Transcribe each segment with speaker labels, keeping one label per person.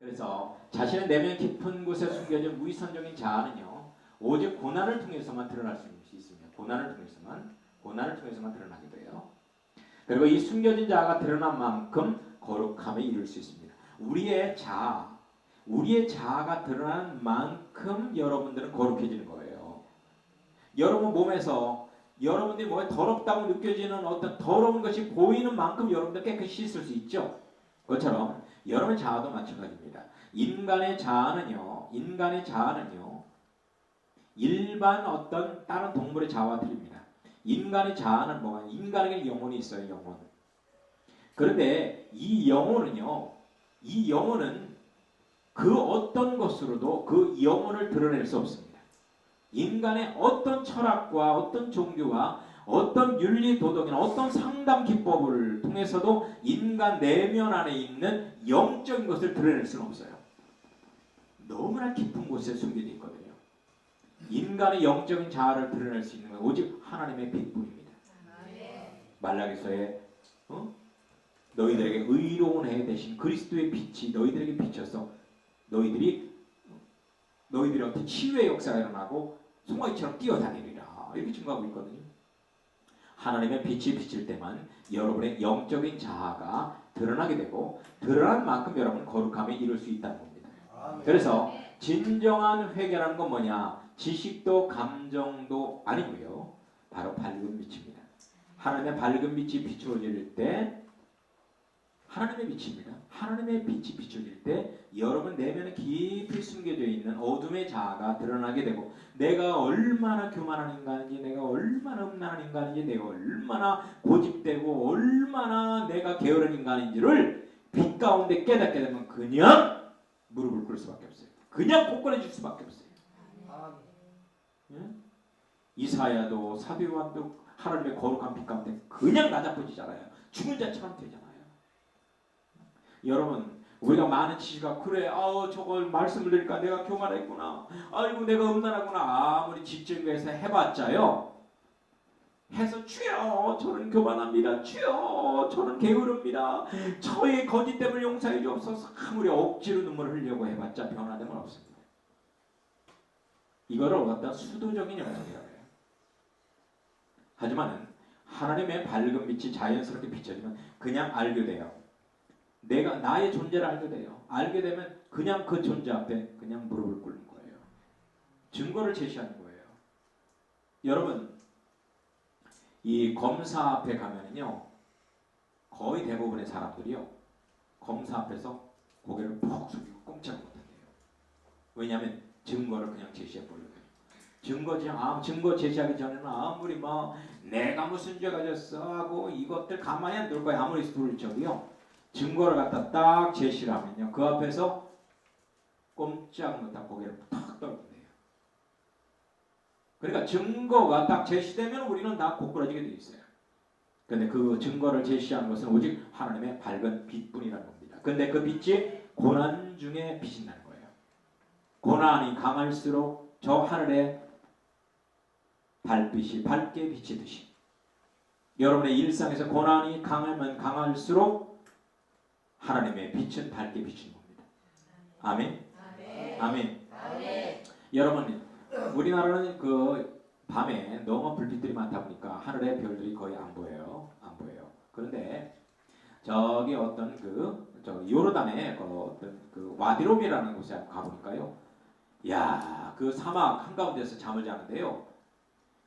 Speaker 1: 그래서 자신의 내면 깊은 곳에 숨겨진 위선적인 자아는요, 오직 고난을 통해서만 드러날 수 있습니다. 고난을 통해서만 드러나게 돼요. 그리고 이 숨겨진 자아가 드러난 만큼 거룩함에 이를 수 있습니다. 우리의 자아가 드러난 만큼 여러분들은 거룩해지는 거예요. 여러분 몸에서 여러분들이 뭐가 더럽다고 느껴지는 어떤 더러운 것이 보이는 만큼 여러분들 깨끗이 씻을 수 있죠. 그것처럼 여러분의 자아도 마찬가지입니다. 인간의 자아는요 일반 어떤 다른 동물의 자아와 틀립니다. 인간의 자아는 뭐가? 인간에게 영혼이 있어요. 영혼. 그런데 이 영혼은 그 어떤 것으로도 그 영혼을 드러낼 수 없습니다. 인간의 어떤 철학과 어떤 종교와 어떤 윤리 도덕이나 어떤 상담 기법을 통해서도 인간 내면 안에 있는 영적인 것을 드러낼 수는 없어요. 너무나 깊은 곳에 숨겨져 있거든요. 인간의 영적인 자아를 드러낼 수 있는 건 오직 하나님의 빛뿐입니다. 말라기서에 너희들에게 의로운 해 대신 그리스도의 빛이 너희들에게 비쳐서 너희들이 어떤 치유의 역사가 일어나고 송아지처럼 뛰어다니리라 이렇게 증거하고 있거든요. 하나님의 빛이 비칠 때만 여러분의 영적인 자아가 드러나게 되고 드러난 만큼 여러분은 거룩함에 이룰 수 있다는 겁니다. 그래서 진정한 회개라는 건 뭐냐? 지식도 감정도 아니고요. 바로 밝은 빛입니다. 하나님의 밝은 빛이 비추어질 때 하나님의 빛입니다. 하나님의 빛이 비춰질 때 여러분 내면에 깊이 숨겨져 있는 어둠의 자아가 드러나게 되고 내가 얼마나 교만한 인간인지 내가 얼마나 음란한 인간인지 내가 얼마나 고집되고 얼마나 내가 게으른 인간인지를 빛 가운데 깨닫게 되면 그냥 무릎을 꿇을 수밖에 없어요. 그냥 고꾸라질 수밖에 없어요. 예? 이사야도 사도 요한도 하나님의 거룩한 빛 가운데 그냥 나자빠지잖아요. 죽은 자처럼 되잖아요. 여러분 우리가 많은 지식가 그래 저걸 말씀을 드리니까 내가 교만했구나 아이고 내가 음란하구나 아무리 지적에서 해봤자요 해서 주여 저는 교만합니다 주여 저는 게으릅니다 저의 거짓됨을 용서해 주옵소서 아무리 억지로 눈물을 흘리려고 해봤자 변화됨은 없습니다. 이거를 어떤 수도적인 영성이라고 해요. 하지만 하나님의 밝은 빛이 자연스럽게 비춰지면 그냥 알게 돼요. 내가 나의 존재를 알게 돼요. 알게 되면 그냥 그 존재 앞에 그냥 무릎을 꿇는 거예요. 증거를 제시하는 거예요. 여러분 이 검사 앞에 가면은요 거의 대부분의 사람들이요 검사 앞에서 고개를 푹 숙이고 꼼짝 못한대요. 왜냐하면 증거를 그냥 제시해 보려고요. 증거 제시하기 전에는 아무리 내가 무슨 죄가 졌어 하고 이것들 가만히 안 둘 거야 아무리 둘 적이요. 증거를 갖다 딱 제시를 하면요. 그 앞에서 꼼짝 못하고 고개를 탁 떨군대요. 그러니까 증거가 딱 제시되면 우리는 다 고꾸라지게 돼 있어요. 그런데 그 증거를 제시하는 것은 오직 하나님의 밝은 빛뿐이라는 겁니다. 그런데 그 빛이 고난 중에 비친다는 거예요. 고난이 강할수록 저 하늘의 달빛이 밝게 비치듯이 여러분의 일상에서 고난이 강하면 강할수록 하나님의 빛은 밝게 비치는 겁니다. 아멘. 아멘. 아멘. 여러분, 우리나라는 그 밤에 너무 불빛들이 많다 보니까 하늘의 별들이 거의 안 보여요. 그런데 저기 어떤 요르단의 어떤 와디롬이라는 곳에 한번 가보니까요. 야, 그 사막 한가운데서 잠을 자는데요.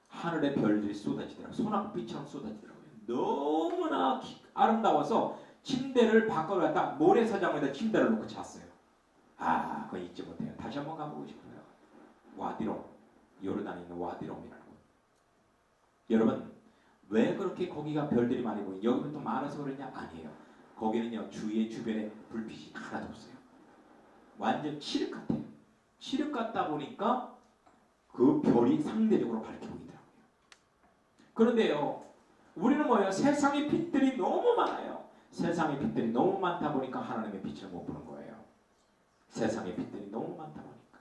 Speaker 1: 하늘의 별들이 쏟아지더라고요. 소낙빛처럼 쏟아지더라고요. 너무나 아름다워서 침대를 밖으로 갖다 모래사장에다 침대를 놓고 잤어요. 그거 잊지 못해요. 다시 한번 가보고 싶어요. 와디롬, 요르단에 있는 와디롬이라는 곳. 여러분 왜 그렇게 거기가 별들이 많이 보이냐? 여기는 또 많아서 그러냐? 아니에요. 거기는요 주변에 불빛이 하나도 없어요. 완전 칠흑 같아요. 칠흑 같다 보니까 그 별이 상대적으로 밝게 보이더라고요. 그런데요 우리는 뭐예요? 세상의 빛들이 너무 많아요. 세상의 빛들이 너무 많다 보니까 하나님의 빛을 못 보는 거예요. 세상의 빛들이 너무 많다 보니까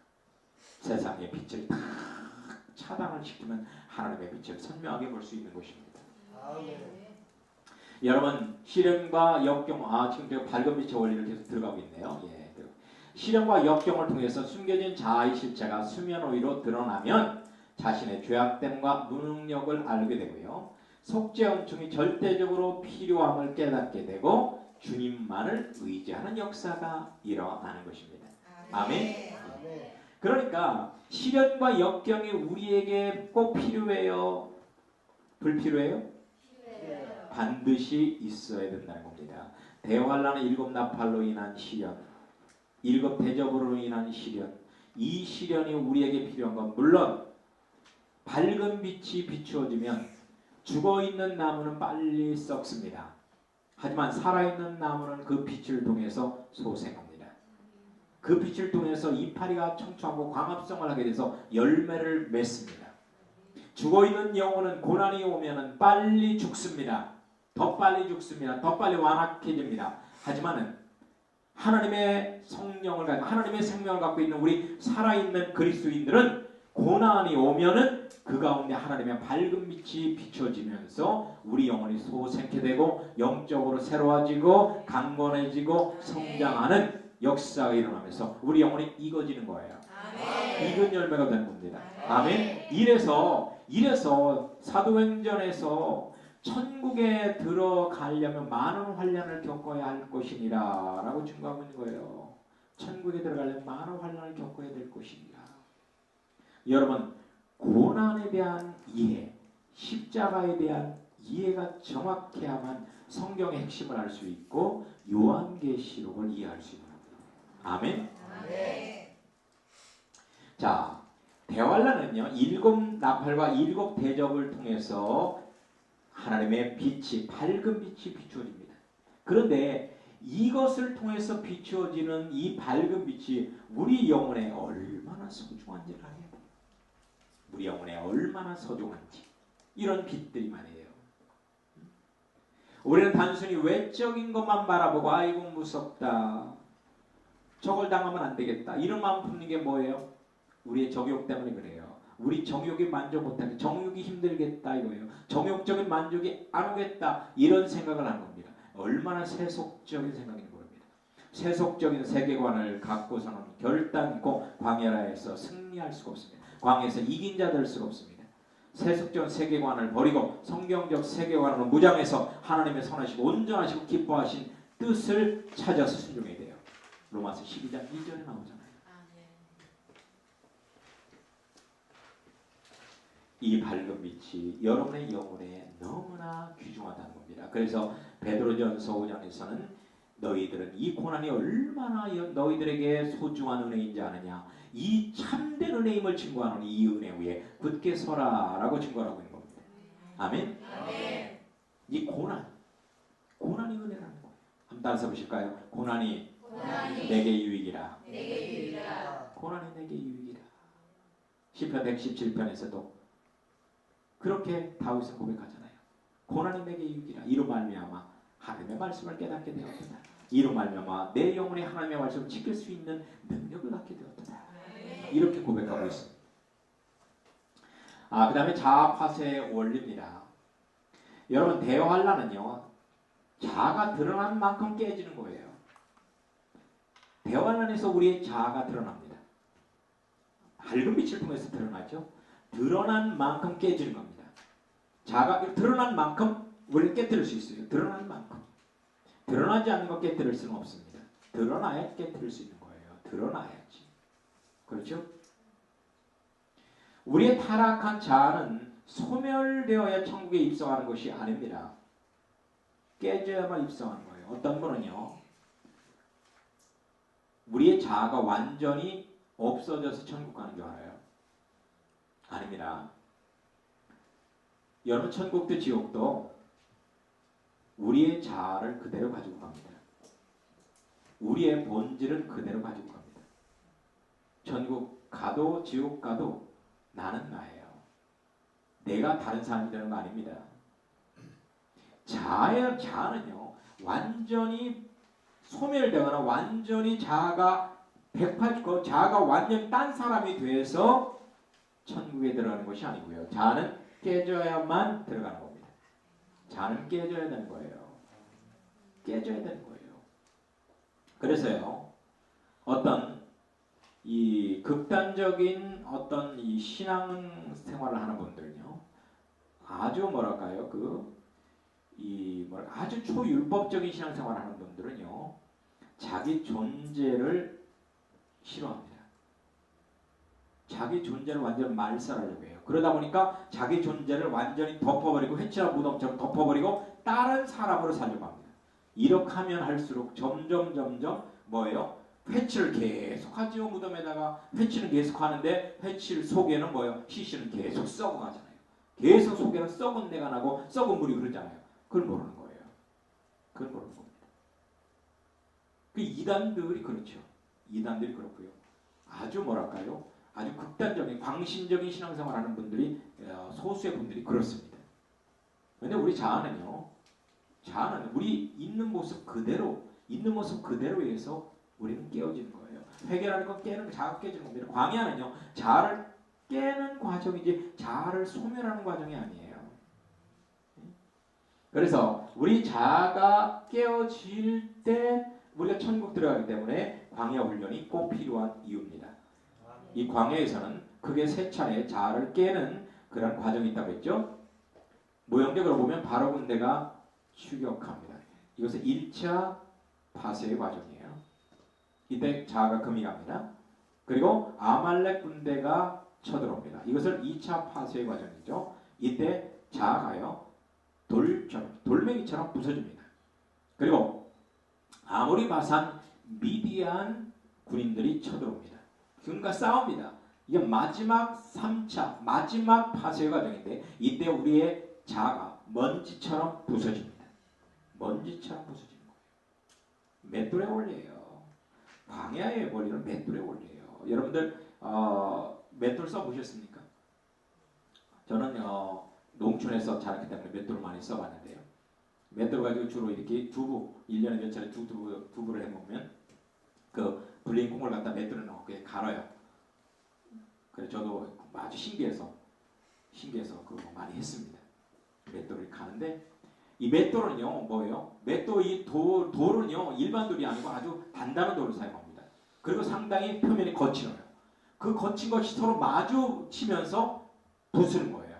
Speaker 1: 세상의 빛을 다 차단을 시키면 하나님의 빛을 선명하게 볼 수 있는 것입니다. 여러분 실현과 역경 지금 제가 밝은 빛의 원리를 계속 들어가고 있네요. 시련과 역경을 통해서 숨겨진 자아의 실체가 수면 위로 드러나면 자신의 죄악됨과 무능력을 알게 되고요. 속죄원충이 절대적으로 필요함을 깨닫게 되고 주님만을 의지하는 역사가 일어나는 것입니다. 아멘. 그러니까 시련과 역경이 우리에게 꼭 필요해요? 불필요해요? 반드시 있어야 된다는 겁니다. 대환란의 7 나팔로 인한 시련, 7 대접으로 인한 시련, 이 시련이 우리에게 필요한 건 물론 밝은 빛이 비추어지면 죽어있는 나무는 빨리 썩습니다. 하지만 살아있는 나무는 그 빛을 통해서 소생합니다. 그 빛을 통해서 이파리가 청초하고 광합성을 하게 돼서 열매를 맺습니다. 죽어있는 영혼은 고난이 오면 빨리 죽습니다. 더 빨리 죽습니다. 더 빨리 완악해집니다. 하지만은 하나님의 성령을 가지고 하나님의 생명을 갖고 있는 우리 살아있는 그리스도인들은 고난이 오면은 그 가운데 하나님의 밝은 빛이 비춰지면서 우리 영혼이 소생케 되고 영적으로 새로워지고 강건해지고 성장하는 역사가 일어나면서 우리 영혼이 익어지는 거예요. 익은 열매가 되는 겁니다. 아멘. 이래서 사도행전에서 천국에 들어가려면 많은 환난을 겪어야 할 것이니라 라고 증거하고 있는 거예요. 천국에 들어가려면 많은 환난을 겪어야 될 것이니라. 여러분, 고난에 대한 이해, 십자가에 대한 이해가 정확해야만 성경의 핵심을 알 수 있고 요한계시록을 이해할 수 있는 겁니다. 아멘? 아멘. 자, 대환란은요 7 나팔과 7 대접을 통해서 하나님의 빛이 밝은 빛이 비추어집니다. 그런데 이것을 통해서 비추어지는 이 밝은 빛이 우리 영혼에 얼마나 소중한지를 알아야 돼요. 우리 영혼에 얼마나 소중한지 이런 빛들이 말이에요. 우리는 단순히 외적인 것만 바라보고 아이고 무섭다, 저걸 당하면 안 되겠다 이런 마음 품는 게 뭐예요? 우리의 정욕 때문에 그래요. 우리 정욕이 만족 못하게 정욕이 힘들겠다 이거예요. 정욕적인 만족이 안 오겠다 이런 생각을 하는 겁니다. 얼마나 세속적인 생각인 겁니다. 세속적인 세계관을 갖고서는 결단코 광야라에서 승리할 수가 없습니다. 광야에서 이긴 자 될 수가 없습니다. 세속적 세계관을 버리고 성경적 세계관으로 무장해서 하나님의 선하시고 온전하시고 기뻐하신 뜻을 찾아서 순종해야 돼요. 로마서 12장 2절에 나오잖아요. 이 밝은 빛이 여러분의 영혼에 너무나 귀중하다는 겁니다. 그래서 베드로전서 5장에서는 너희들은 이 고난이 얼마나 너희들에게 소중한 은혜인지 아느냐, 이 참된 은혜임을 증거하는 이 은혜 위에 굳게 서라 라고 증거하고 있는 겁니다. 아멘? 아멘. 이 고난이 은혜라는 거예요. 한번 따라서 보실까요? 고난이 내게 유익이라. 고난이 내게 유익이라. 시편 117편에서도 그렇게 다윗은 고백하잖아요. 고난이 내게 유익이라. 이로 말미암아 하나님의 말씀을 깨닫게 되었다. 이로 말미암아 내 영혼이 하나님의 말씀을 지킬 수 있는 능력을 갖게 되었다. 이렇게 고백하고 있습니다. 그 다음에 자아 파쇄의 원리입니다. 여러분, 대환란은요 자아가 드러난 만큼 깨지는 거예요. 대환란에서 우리의 자아가 드러납니다. 밝은 빛을 통해서 드러나죠. 드러난 만큼 깨지는 겁니다. 자아가 드러난 만큼 우리를 깨뜨릴 수 있어요. 드러난 만큼. 드러나지 않는 거 깨뜨릴 수는 없습니다. 드러나야 깨뜨릴 수 있는 거예요. 드러나야지. 그렇죠? 우리의 타락한 자아는 소멸되어야 천국에 입성하는 것이 아닙니다. 깨져야만 입성하는 거예요. 어떤 분은요, 우리의 자아가 완전히 없어져서 천국 가는 줄 알아요. 아닙니다. 여러분, 천국도 지옥도 우리의 자아를 그대로 가지고 갑니다. 우리의 본질은 그대로 가지고 갑니다. 천국 가도 지옥 가도 나는 나예요. 내가 다른 사람이 되는 거 아닙니다. 자아는요 완전히 소멸되거나 완전히 자아가 180, 자아가 완전히 딴 사람이 돼서 천국에 들어가는 것이 아니고요. 자아는 깨져야만 들어가는 겁니다. 자아는 깨져야 되는 거예요. 깨져야 되는 거예요. 그래서요, 어떤 이 극단적인 어떤 이 신앙 생활을 하는 분들은요, 아주 뭐랄까요, 아주 초율법적인 신앙 생활을 하는 분들은요, 자기 존재를 싫어합니다. 자기 존재를 완전히 말살하려고 해요. 그러다 보니까 자기 존재를 완전히 덮어버리고 회칠한 무덤처럼 덮어버리고 다른 사람으로 살려고 합니다. 이렇게 하면 할수록 점점 뭐예요? 회칠을 계속하지요. 무덤에다가 회칠은 계속하는데 회칠 속에는 뭐예요? 시신은 계속 썩어가잖아요. 계속 속에는 썩은 내가 나고 썩은 물이 흐르잖아요. 그걸 모르는 거예요. 그걸 모르는 겁니다. 그 이단들이 그렇죠. 이단들이 그렇고요. 아주 뭐랄까요? 아주 극단적인 광신적인 신앙생활하는 분들이 소수의 분들이 그렇습니다. 그런데 우리 자아는요. 자아는 우리 있는 모습 그대로에서 우리는 깨어지는 거예요. 회개라는 건 깨는 자아 깨지는 겁니다. 광야는요. 자아를 깨는 과정이지 자아를 소멸하는 과정이 아니에요. 그래서 우리 자아가 깨어질 때 우리가 천국 들어가기 때문에 광야 훈련이 꼭 필요한 이유입니다. 이 광야에서는 크게 세 차례 자아를 깨는 그런 과정이 있다고 했죠. 모형적으로 보면 바로 군대가 추격합니다. 이것은 1차 파쇄의 과정이에요. 이때 자아가 금이 갑니다. 그리고 아말렉 군대가 쳐들어옵니다. 이것을 2차 파쇄의 과정이죠. 이때 자아가요. 돌멩이처럼 부서집니다. 그리고 아모리 바산 미디안 군인들이 쳐들어옵니다. 그러니까 싸웁니다. 이게 마지막 3차 마지막 파쇄 과정인데 이때 우리의 자아가 먼지처럼 부서집니다. 먼지처럼 부서지는 거예요. 맷돌의 원리예요. 광야의 원리는 맷돌의 원리예요. 여러분들 맷돌 써보셨습니까? 저는 농촌에서 자랐기 때문에 맷돌을 많이 써봤는데요. 맷돌 가지고 주로 이렇게 1년에 몇 차례 두부를 해먹으면 그 불린 콩을 갖다 맷돌에 넣고 갈아요. 그래서 저도 아주 신기해서 그거 많이 했습니다. 맷돌을 가는데 이 맷돌은요 뭐예요? 맷돌 이 돌은요 일반 돌이 아니고 아주 단단한 돌을 사용합니다. 그리고 상당히 표면이 거칠어요. 그 거친 것이 서로 마주치면서 부수는 거예요.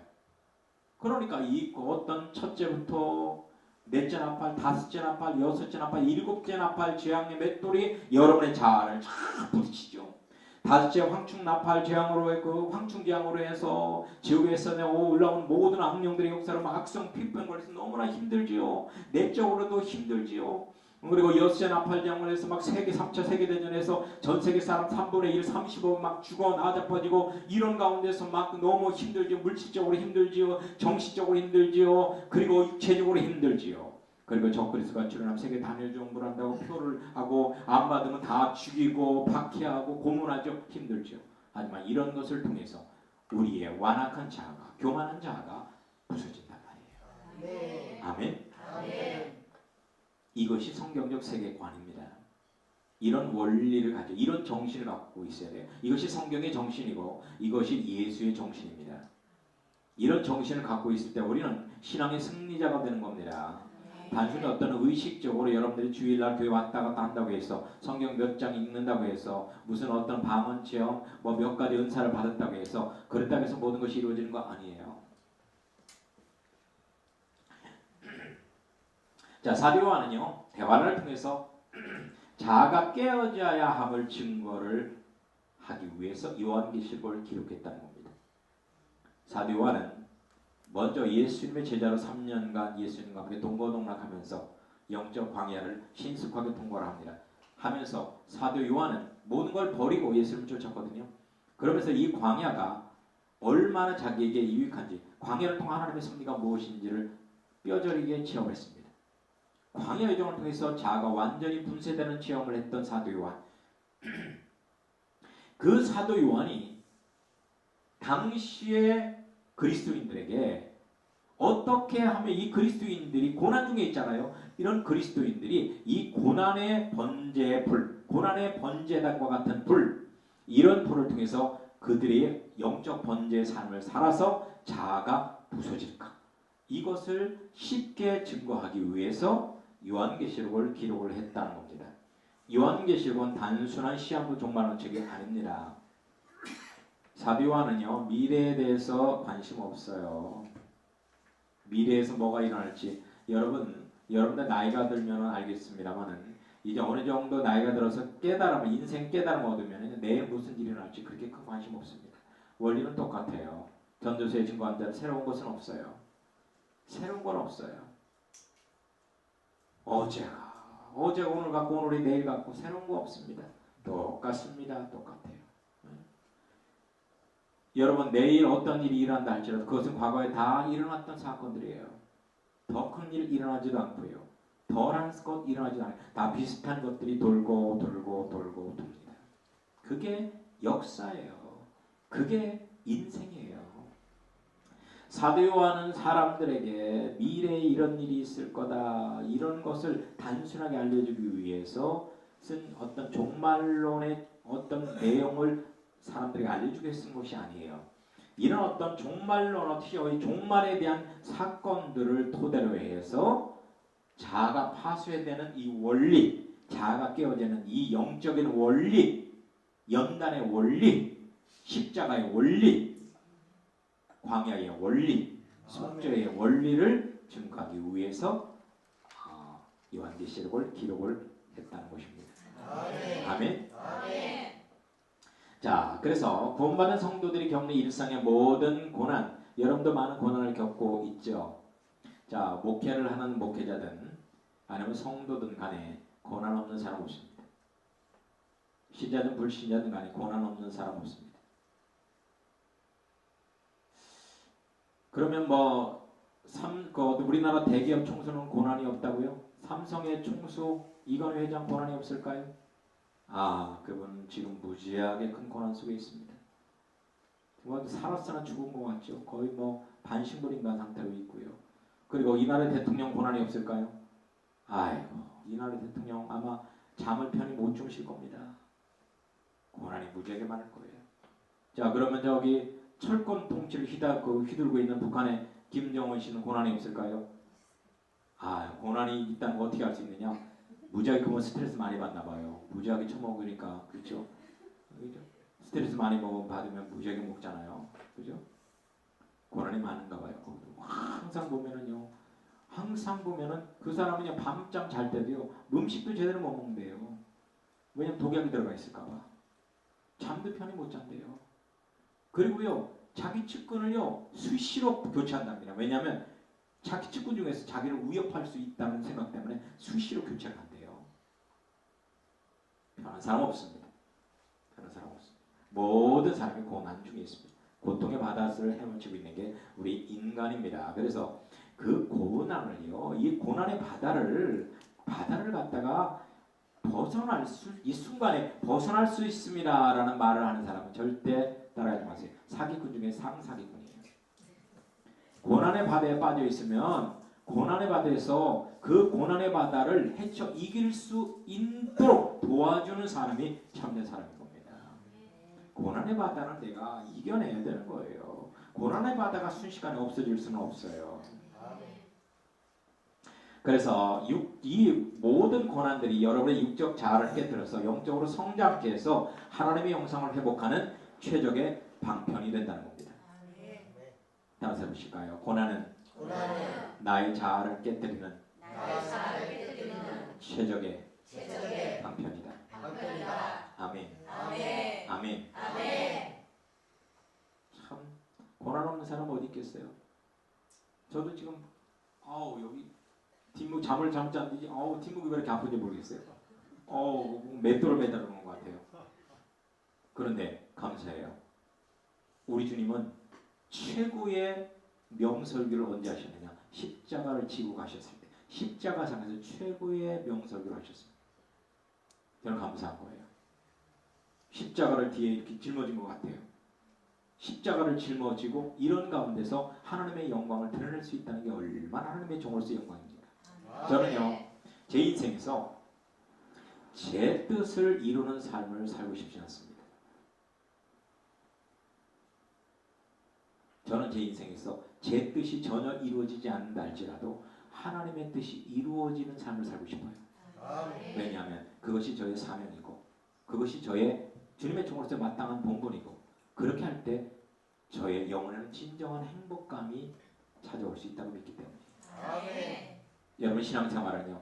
Speaker 1: 그러니까 이 어떤 첫째부터 넷째 나팔, 다섯째 나팔, 여섯째 나팔, 일곱째 나팔 재앙의 맷돌이 여러분의 자아를 쫙 부딪히죠. 다섯째 황충 나팔 재앙으로 그 황충 재앙으로 해서 지옥에서 올라온 모든 악령들의 역사로 막성 피부병 걸려서 너무나 힘들지요. 내적으로도 힘들지요. 그리고 여섯째 나팔 재앙으로 해서 막 3차 세계대전에서 전 세계 사람 3분의 1, 30억 막 죽어 나자빠지고 이런 가운데서 막 너무 힘들지요. 물질적으로 힘들지요. 정신적으로 힘들지요. 그리고 육체적으로 힘들지요. 그리고 적그리스도가 출현하면 세계 단일 정부를 한다고 표를 하고 안 받으면 다 죽이고 박해하고 고문하죠. 힘들죠. 하지만 이런 것을 통해서 우리의 완악한 자아가 교만한 자아가 부서진단 말이에요. 네. 아멘. 아멘. 이것이 성경적 세계관입니다. 이런 원리를 가지고 이런 정신을 갖고 있어야 돼요. 이것이 성경의 정신이고 이것이 예수의 정신입니다. 이런 정신을 갖고 있을 때 우리는 신앙의 승리자가 되는 겁니다. 단순히 어떤 의식적으로 여러분들이 주일날 교회 왔다 갔다 한다고 해서 성경 몇 장 읽는다고 해서 무슨 어떤 방언 체험 뭐 몇 가지 은사를 받았다고 해서 그렇다고 해서 모든 것이 이루어지는 거 아니에요. 자, 사도 요한은요 대화를 통해서 자아가 깨어져야 함을 증거를 하기 위해서 요한계시록을 기록했다는 겁니다. 사도 요한은 먼저 예수님의 제자로 3년간 예수님과 함께 동거동락하면서 영적 광야를 신속하게 통과를 합니다. 하면서 사도 요한은 모든 걸 버리고 예수님을 쫓았거든요. 그러면서 이 광야가 얼마나 자기에게 유익한지, 광야를 통한 하나님의 섭리가 무엇인지를 뼈저리게 체험을 했습니다. 광야 여정을 통해서 자아가 완전히 분쇄되는 체험을 했던 사도 요한. 그 사도 요한이 당시에 그리스도인들에게 어떻게 하면 이 그리스도인들이 고난 중에 있잖아요. 이런 그리스도인들이 이 고난의 번제의 불, 고난의 번제단과 같은 불, 이런 불을 통해서 그들의 영적 번제의 삶을 살아서 자아가 부서질까? 이것을 쉽게 증거하기 위해서 요한계시록을 기록을 했다는 겁니다. 요한계시록은 단순한 시한부 종말론 책이 아닙니다. 사도 요한은요 미래에 대해서 관심 없어요. 미래에서 뭐가 일어날지 여러분들 나이가 들면 알겠습니다만은 이제 어느 정도 나이가 들어서 깨달음을 인생 깨달음 얻으면 내일 무슨 일이 일어날지 그렇게 큰 관심 없습니다. 원리는 똑같아요. 전도서에 증거한 대로 새로운 것은 없어요. 새로운 건 없어요. 어제가 오늘 같고 오늘이 내일 같고 새로운 거 없습니다. 똑같습니다. 똑같아요. 여러분 내일 어떤 일이 일어난다 할지라도 그것은 과거에 다 일어났던 사건들이에요. 더 큰 일 일어나지도 않고요. 덜한 것 일어나지도 않아요. 다 비슷한 것들이 돌고 돕니다. 그게 역사예요. 그게 인생이에요. 사도 요한은 사람들에게 미래에 이런 일이 있을 거다 이런 것을 단순하게 알려주기 위해서 쓴 어떤 종말론의 어떤 내용을 사람들에게 알려주게 쓴 것이 아니에요. 이런 어떤 종말론 어떻게 종말에 대한 사건들을 토대로 해서 자아가 파쇄되는 이 원리, 자아가 깨어지는 이 영적인 원리, 연단의 원리, 십자가의 원리, 광야의 원리, 속죄의 원리를 증거하기 위해서 요한계시록을 기록을 했다는 것입니다. 아멘. 자, 그래서 구원받은 성도들이 겪는 일상의 모든 고난, 여러분도 많은 고난을 겪고 있죠. 자, 목회를 하는 목회자든 아니면 성도든 간에 고난 없는 사람 없습니다. 신자든 불신자든 간에 고난 없는 사람 없습니다. 그러면 우리나라 대기업 총수는 고난이 없다고요? 삼성의 총수 이건희 회장 고난이 없을까요? 그분은 지금 무지하게 큰 고난 속에 있습니다. 살았으나 죽은 것 같죠. 거의 반식물인간 상태로 있고요. 그리고 이 나라의 대통령 고난이 없을까요? 이 나라의 대통령 아마 잠을 편히 못 주무실 겁니다. 고난이 무지하게 많을 거예요. 자, 그러면 저기 철권 통치를 휘둘고 있는 북한의 김정은 씨는 고난이 없을까요? 고난이 있다는 거 어떻게 알 수 있느냐? 무지하게 그건 스트레스 많이 받나 봐요. 무지하게 처먹으니까 그렇죠? 스트레스 많이 받으면 무지하게 먹잖아요. 그죠? 고난이 많은가 봐요. 항상 보면은 그 사람은 밤잠 잘 때도요 음식도 제대로 못 먹는데요. 왜냐면 독약이 들어가 있을까봐. 잠도 편히 못 잔대요. 그리고요 자기 측근을요 수시로 교체한답니다. 왜냐하면 자기 측근 중에서 자기를 위협할 수 있다는 생각 때문에 수시로 교체를 한대요. 편한 사람 없습니다. 편한 사람 없습니다. 모든 사람이 고난 중에 있습니다. 고통의 바다를 헤엄치고 있는 게 우리 인간입니다. 그래서 그 고난을요, 이 고난의 바다를 갖다가 이 순간에 벗어날 수 있습니다라는 말을 하는 사람은 절대 따라하지 마세요. 사기꾼 중에 상사기꾼이에요. 고난의 바다에 빠져 있으면 고난의 바다에서 그 고난의 바다를 헤쳐 이길 수 있도록 도와주는 사람이 참된 사람인 겁니다. 고난의 바다는 내가 이겨내야 되는 거예요. 고난의 바다가 순식간에 없어질 수는 없어요. 그래서 이 모든 고난들이 여러분의 육적 자아를 깨뜨려서 영적으로 성장케 해서 하나님의 영성을 회복하는 최적의 방편이 된다는 겁니다. 따라서 해보실까요? 고난은 나의 자아를 깨뜨리는 최적의 방편이다. 아멘. 참 고난 없는 사람 어디 있겠어요? 저도 지금 여기 뒷목 잠을 잠 잤는지 뒷목이 왜 이렇게 아픈지 모르겠어요. 맷돌을 매달아 놓은 것 같아요. 그런데 감사해요. 우리 주님은 최고의 명설교를 언제 하셨느냐? 십자가를 지고 가셨을 때 십자가상에서 최고의 명설교를 하셨습니다. 저는 감사한 거예요. 십자가를 뒤에 이렇게 짊어진 것 같아요. 십자가를 짊어지고 이런 가운데서 하나님의 영광을 드러낼 수 있다는 게 얼마나 하나님의 종으로서의 영광입니까? 저는요 제 인생에서 제 뜻을 이루는 삶을 살고 싶지 않습니다. 저는 제 인생에서 제 뜻이 전혀 이루어지지 않는다 할지라도 하나님의 뜻이 이루어지는 삶을 살고 싶어요. 왜냐하면 그것이 저의 사명이고 그것이 저의 주님의 종으로서 마땅한 본분이고 그렇게 할 때 저의 영혼에는 진정한 행복감이 찾아올 수 있다고 믿기 때문입니다.
Speaker 2: 아멘.
Speaker 1: 여러분 신앙생활은요.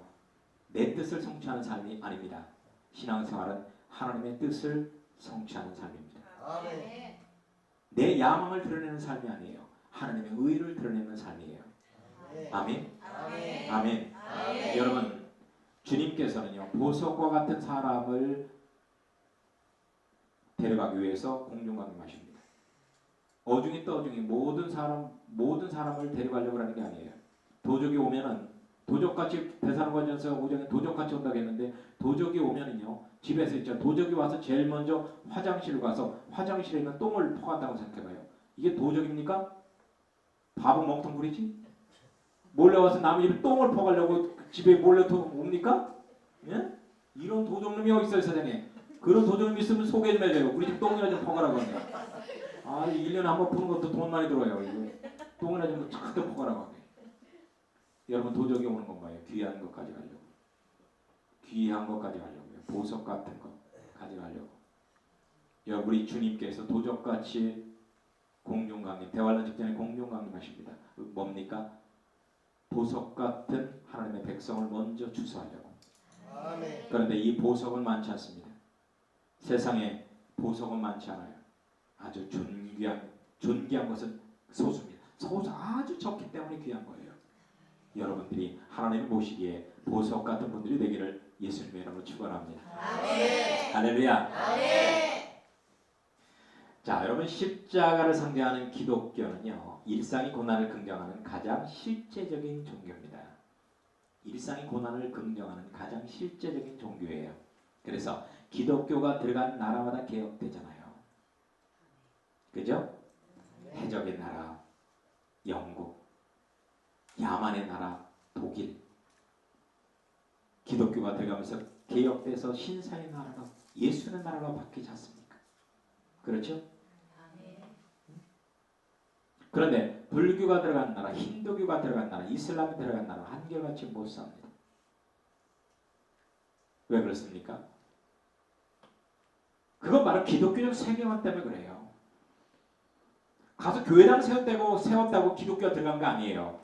Speaker 1: 내 뜻을 성취하는 삶이 아닙니다. 신앙생활은 하나님의 뜻을 성취하는 삶입니다.
Speaker 2: 아멘.
Speaker 1: 내 야망을 드러내는 삶이 아니에요. 하나님의 의를 드러내는 삶이에요. 아멘.
Speaker 2: 아멘.
Speaker 1: 아멘.
Speaker 2: 아멘.
Speaker 1: 여러분 주님께서는요. 보석과 같은 사람을 데려가기 위해서 공중강림하십니다. 어중이 떠중이 모든 사람을 데려가려고 하는 게 아니에요. 도적이 오면은 도적같이 데살로니가전서 5장에 도적같이 온다고 했는데 도적이 오면은요. 집에서 있죠. 도적이 와서 제일 먼저 화장실을 가서 화장실에 있는 똥을 퍼간다고 생각해봐요. 이게 도적입니까? 바보 멍텅구리지? 몰래 와서 남의 집에 똥을 퍼가려고 집에 몰래 옵니까? 예? 이런 도적놈이 어디 있어요 세상에. 그런 도적놈이 있으면 소개 좀 해줘요. 우리 집 똥이나 좀 퍼가라고 하네. 아 1년에 한 번 푸는 것도 돈 많이 들어요. 이거. 똥이나 좀 착착 퍼가라고 하네. 여러분 도적이 오는 건 뭐예요? 귀한 것 가져가려고. 귀한 것 가져가려고요. 보석 같은 거 가져가려고. 여러분 우리 주님께서 도적같이 공중강림, 대환란 직전에 공중강림하십니다. 뭡니까? 보석 같은 하나님의 백성을 먼저 추수하려고.
Speaker 2: 아멘.
Speaker 1: 그런데 이 보석은 많지 않습니다. 세상에 보석은 많지 않아요. 아주 존귀한 것은 소수입니다. 소수 아주 적기 때문에 귀한 거예요. 여러분들이 하나님을 보시기에 보석 같은 분들이 되기를 예수님의 이름으로 축원합니다.
Speaker 2: 아멘.
Speaker 1: 할렐루야.
Speaker 2: 아멘.
Speaker 1: 자, 여러분 십자가를 상징하는 기독교는요. 일상의 고난을 긍정하는 가장 실제적인 종교입니다. 일상의 고난을 긍정하는 가장 실제적인 종교예요. 그래서 기독교가 들어간 나라마다 개혁되잖아요. 그죠? 해적의 나라, 영국, 야만의 나라, 독일. 기독교가 들어가면서 개혁돼서 신사의 나라가 예수의 나라가 바뀌지 않습니까? 그렇죠? 그런데 불교가 들어간 나라, 힌두교가 들어간 나라, 이슬람이 들어간 나라 한결같이 못 삽니다. 왜 그렇습니까? 그건 바로 기독교적 세계관 때문에 그래요. 가서 교회당 세웠다고 기독교가 들어간 거 아니에요.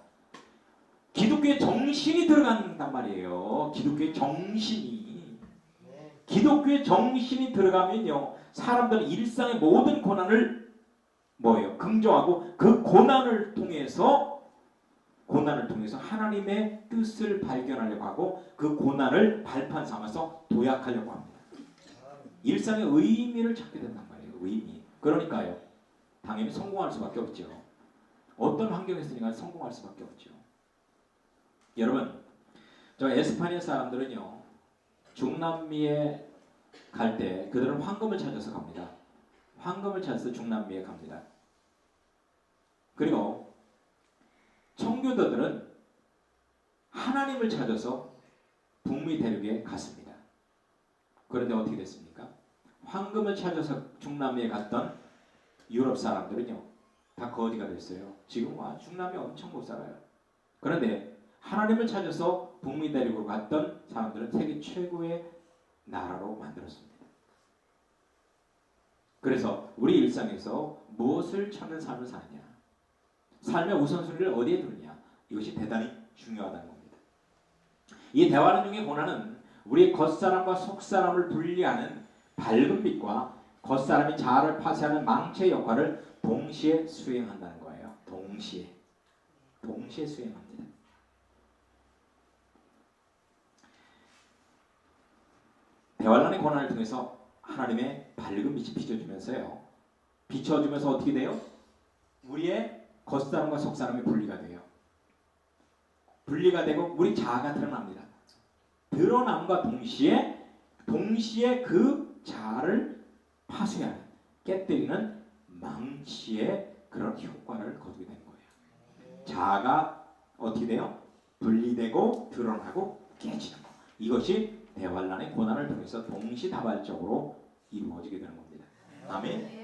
Speaker 1: 기독교의 정신이 들어간단 말이에요. 기독교의 정신이. 기독교의 정신이 들어가면요. 사람들은 일상의 모든 고난을 뭐예요? 긍정하고 그 고난을 통해서 하나님의 뜻을 발견하려고 하고 그 고난을 발판 삼아서 도약하려고 합니다. 일상의 의미를 찾게 된단 말이에요. 의미. 그러니까요. 당연히 성공할 수밖에 없죠. 어떤 환경에서든가 성공할 수밖에 없죠. 여러분, 저 에스파냐 사람들은요. 중남미에 갈 때 그들은 황금을 찾아서 갑니다. 황금을 찾아서 중남미에 갑니다. 그리고 청교도들은 하나님을 찾아서 북미 대륙에 갔습니다. 그런데 어떻게 됐습니까? 황금을 찾아서 중남미에 갔던 유럽 사람들은요. 다 거지가 됐어요. 지금 와 중남미 엄청 못 살아요. 그런데 하나님을 찾아서 북미 대륙으로 갔던 사람들은 세계 최고의 나라로 만들었습니다. 그래서 우리 일상에서 무엇을 찾는 삶을 사느냐, 삶의 우선순위를 어디에 두느냐, 이것이 대단히 중요하다는 겁니다. 이 대화론 중의 고난은 우리의 겉사람과 속사람을 분리하는 밝은 빛과 겉사람이 자아를 파쇄하는 망치의 역할을 동시에 수행한다는 거예요. 동시에 수행합니다. 대환란의 고난을 통해서 하나님의 밝은 빛이 비춰주면서요. 비춰주면서 어떻게 돼요? 우리의 겉사람과 속사람이 분리가 돼요. 분리가 되고 우리 자아가 드러납니다. 드러남과 동시에 그 자아를 파쇄하는, 깨뜨리는 망치의 그런 효과를 거두게 되는 거예요. 자아가 어떻게 돼요? 분리되고 드러나고 깨지는 거. 이것이 대환란의 고난을 통해서 동시다발적으로 이루어지게 되는 겁니다. 아멘.